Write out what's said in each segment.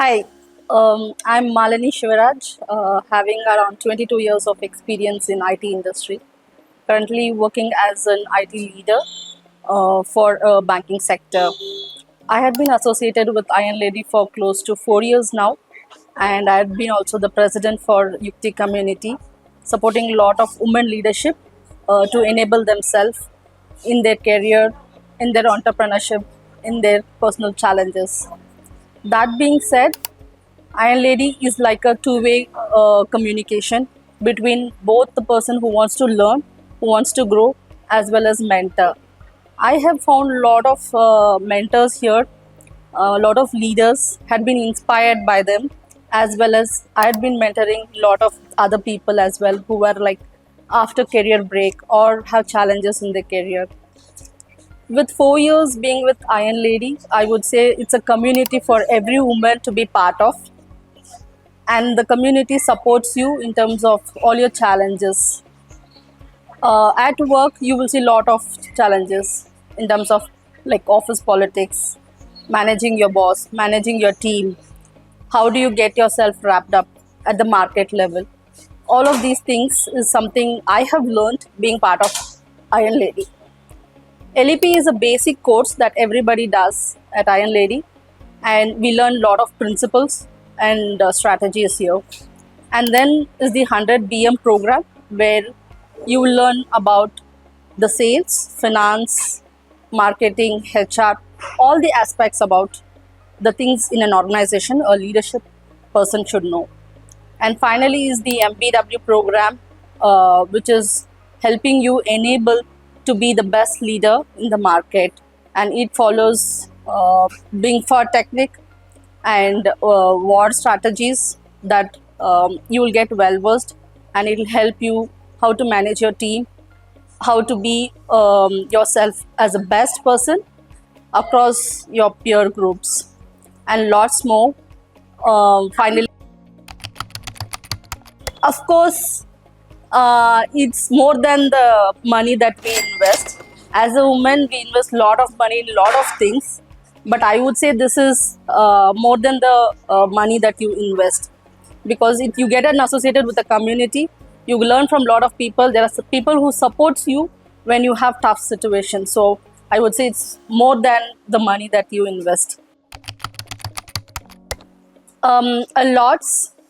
Hi, I'm Malini Shivaraj, having around 22 years of experience in IT industry. Currently working as an IT leader for a banking sector. I had been associated with Iron Lady for close to 4 years now, and I had been also the president for Yukti community, supporting a lot of women leadership to enable themselves in their career, in their entrepreneurship, in their personal challenges. That being said, Iron Lady is like a two-way communication between both the person who wants to learn, who wants to grow, as well as mentor. I have found a lot of mentors here, a lot of leaders had been inspired by them, as well as I had been mentoring a lot of other people as well who were like after career break or have challenges in their career. With 4 years being with Iron Lady, I would say it's a community for every woman to be part of, and the community supports you in terms of all your challenges. At work, you will see a lot of challenges in terms of like office politics, managing your boss, managing your team. How do you get yourself wrapped up at the market level? All of these things is something I have learned being part of Iron Lady. LEP is a basic course that everybody does at Iron Lady, and we learn a lot of principles and strategies here. And then is the 100 BM program where you will learn about the sales, finance, marketing, HR, all the aspects about the things in an organization a leadership person should know. And finally is the MBW program, which is helping you enable to be the best leader in the market. And it follows being for technique and war strategies that you will get well versed, and it will help you how to manage your team, how to be yourself as a best person across your peer groups, and lots more. Finally, of course, it's more than the money that we invest. As a woman, we invest a lot of money in a lot of things, but I would say this is more than the money that you invest, because if you get an associated with the community, you learn from a lot of people. There are people who supports you when you have tough situations. So I would say it's more than the money that you invest. A lot,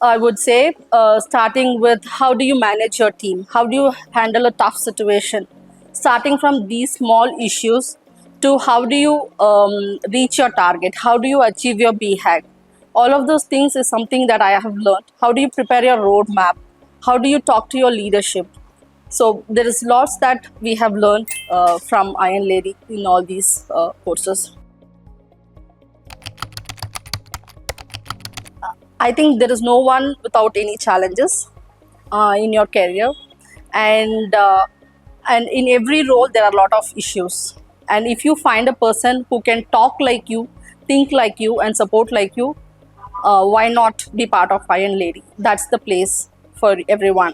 I would say, starting with how do you manage your team? How do you handle a tough situation? Starting from these small issues to how do you reach your target? How do you achieve your BHAG? All of those things is something that I have learned. How do you prepare your roadmap? How do you talk to your leadership? So there is lots that we have learned from Iron Lady in all these courses. I think there is no one without any challenges in your career, and in every role there are a lot of issues. And if you find a person who can talk like you, think like you, and support like you, why not be part of Iron Lady? That's the place for everyone.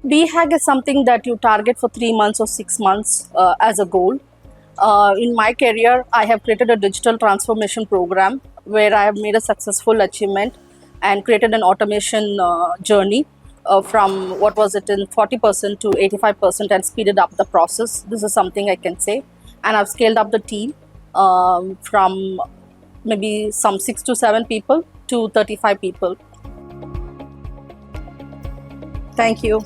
BHAG is something that you target for 3 months or 6 months as a goal. In my career, I have created a digital transformation program where I have made a successful achievement and created an automation journey from what was it in 40% to 85% and speeded up the process. This is something I can say. And I've scaled up the team from maybe some 6 to 7 people to 35 people. Thank you.